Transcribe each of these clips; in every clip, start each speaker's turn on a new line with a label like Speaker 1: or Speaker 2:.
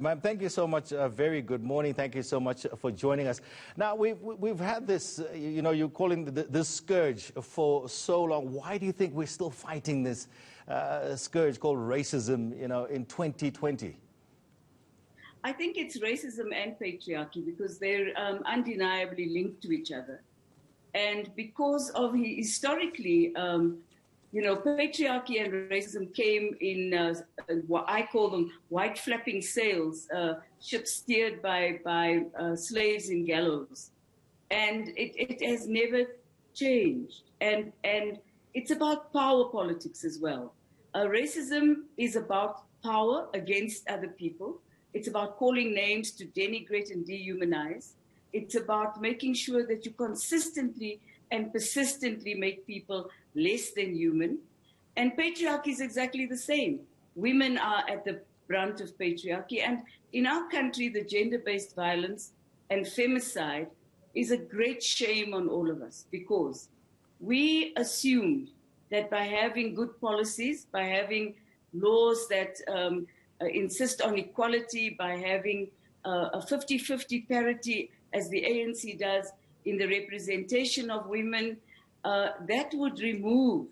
Speaker 1: Ma'am, thank you so much. Very good morning. Thank you so much for joining us. Now, we've had this, you're calling this scourge for so long. Why do you think we're still fighting this scourge called racism, in 2020?
Speaker 2: I think it's racism and patriarchy because they're undeniably linked to each other. And because of historically, patriarchy and racism came in what I call them white flapping sails, ships steered by slaves in gallows. And it has never changed. And it's about power politics as well. Racism is about power against other people. It's about calling names to denigrate and dehumanize. It's about making sure that you consistently and persistently make people less than human. And patriarchy is exactly the same. Women are at the brunt of patriarchy. And in our country, the gender-based violence and femicide is a great shame on all of us because we assumed that by having good policies, by having laws that insist on equality, by having a 50-50 parity as the ANC does in the representation of women, that would remove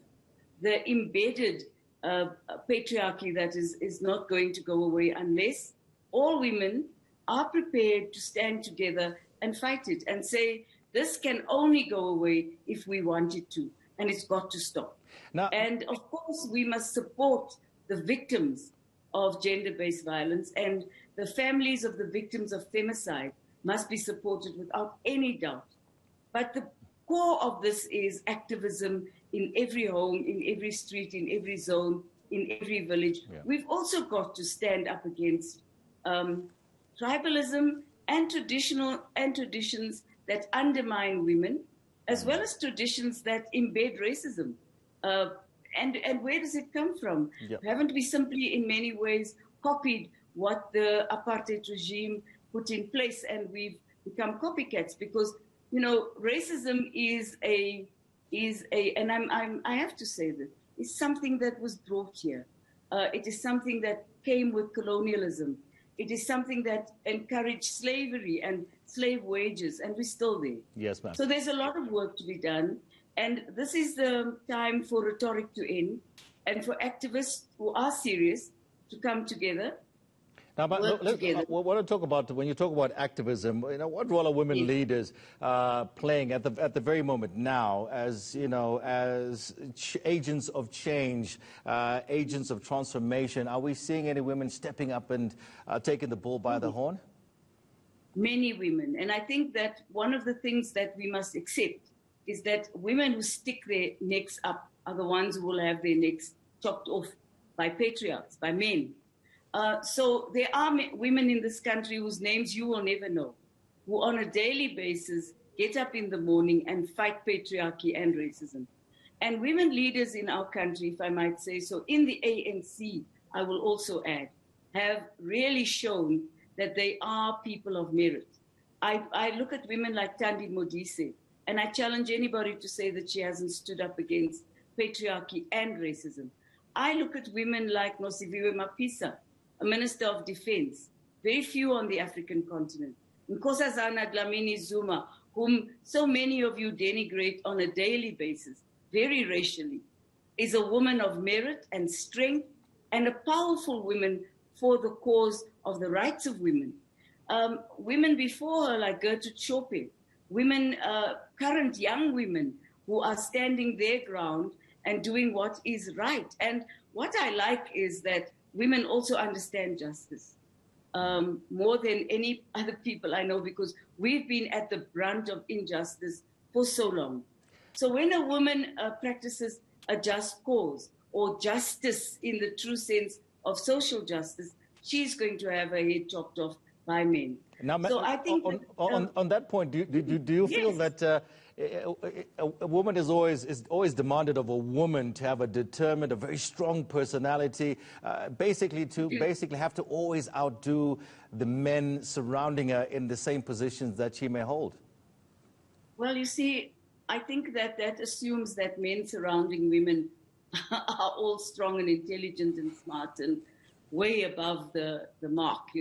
Speaker 2: the embedded patriarchy that is not going to go away unless all women are prepared to stand together and fight it and say, this can only go away if we want it to, and it's got to stop. Now, and of course, we must support the victims of gender-based violence, and the families of the victims of femicide must be supported without any doubt. But the core of this is activism in every home, in every street, in every zone, in every village. Yeah. We've also got to stand up against tribalism and traditions that undermine women, as well as traditions that embed racism. And where does it come from? Yep. Haven't we simply, in many ways, copied what the apartheid regime put in place, and we've become copycats? Because racism is and I have to say that it's something that was brought here. It is something that came with colonialism. It is something that encouraged slavery and slave wages, and we're still there. Yes, ma'am. So there's a lot of work to be done. And this is the time for rhetoric to end and for activists who are serious to come together. Now, but I want to talk about, when you talk about activism, what role are women leaders playing at the very moment now as, as agents of change, agents of transformation? Are we seeing any women stepping up and taking the bull by the horn? Many women. And I think that one of the things that we must accept is that women who stick their necks up are the ones who will have their necks chopped off by patriarchs, by men. So there are women in this country whose names you will never know, who on a daily basis get up in the morning and fight patriarchy and racism. And women leaders in our country, if I might say so, in the ANC, I will also add, have really shown that they are people of merit. I look at women like Thandi Modise, and I challenge anybody to say that she hasn't stood up against patriarchy and racism. I look at women like Nosiviwe Mapisa, a minister of defense, very few on the African continent. Nkosazana Dlamini Zuma, whom so many of you denigrate on a daily basis, very racially, is a woman of merit and strength and a powerful woman for the cause of the rights of women. Women before her like Gertrude Chope, women, current young women who are standing their ground and doing what is right. And what I like is that women also understand justice more than any other people I know, because we've been at the brunt of injustice for so long. So when a woman practices a just cause or justice in the true sense of social justice, she's going to have her head chopped off by men. Now, so I think on that point, do you feel that a woman is always demanded of a woman to have a determined, a very strong personality, basically have to always outdo the men surrounding her in the same positions that she may hold? Well, you see, I think that assumes that men surrounding women are all strong and intelligent and smart and way above the mark,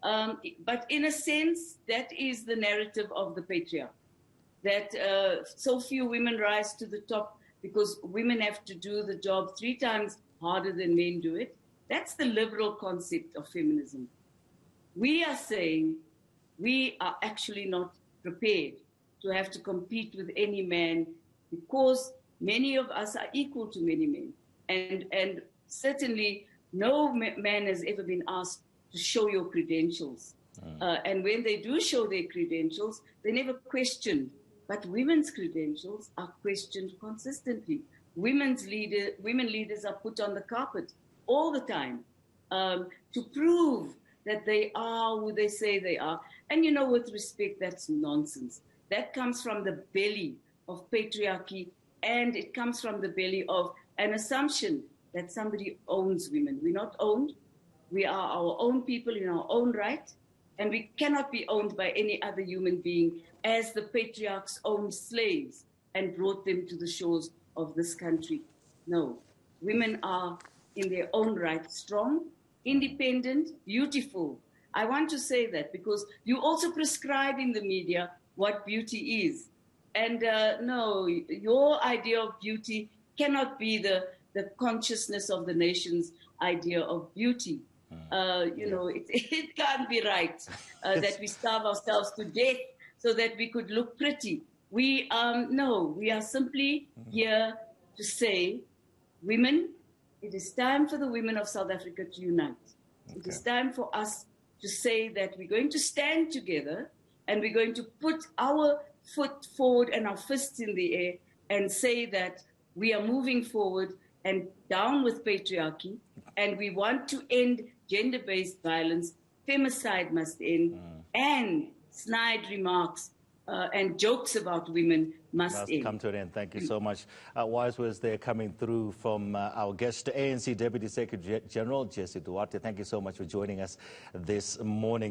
Speaker 2: But in a sense, that is the narrative of the patriarch, that so few women rise to the top because women have to do the job 3 times harder than men do it. That's the liberal concept of feminism. We are saying we are actually not prepared to have to compete with any man because many of us are equal to many men. And certainly no man has ever been asked to show your credentials. And when they do show their credentials, they never question. But women's credentials are questioned consistently. Women leaders are put on the carpet all the time to prove that they are who they say they are. And you know, with respect, that's nonsense. That comes from the belly of patriarchy, and it comes from the belly of an assumption that somebody owns women. We're not owned. We are our own people in our own right, and we cannot be owned by any other human being as the patriarchs owned slaves and brought them to the shores of this country. No, women are in their own right strong, independent, beautiful. I want to say that because you also prescribe in the media what beauty is. And no, your idea of beauty cannot be the consciousness of the nation's idea of beauty. You know, it can't be right that we starve ourselves to death so that we could look pretty. No, we are simply here to say, women, it is time for the women of South Africa to unite. Okay. It is time for us to say that we're going to stand together and we're going to put our foot forward and our fists in the air and say that we are moving forward and down with patriarchy, and we want to end gender-based violence. Femicide must end, and snide remarks and jokes about women must end.
Speaker 1: Come to an end. Thank you so much. Wise words there coming through from our guest, ANC Deputy Secretary General Jessie Duarte. Thank you so much for joining us this morning.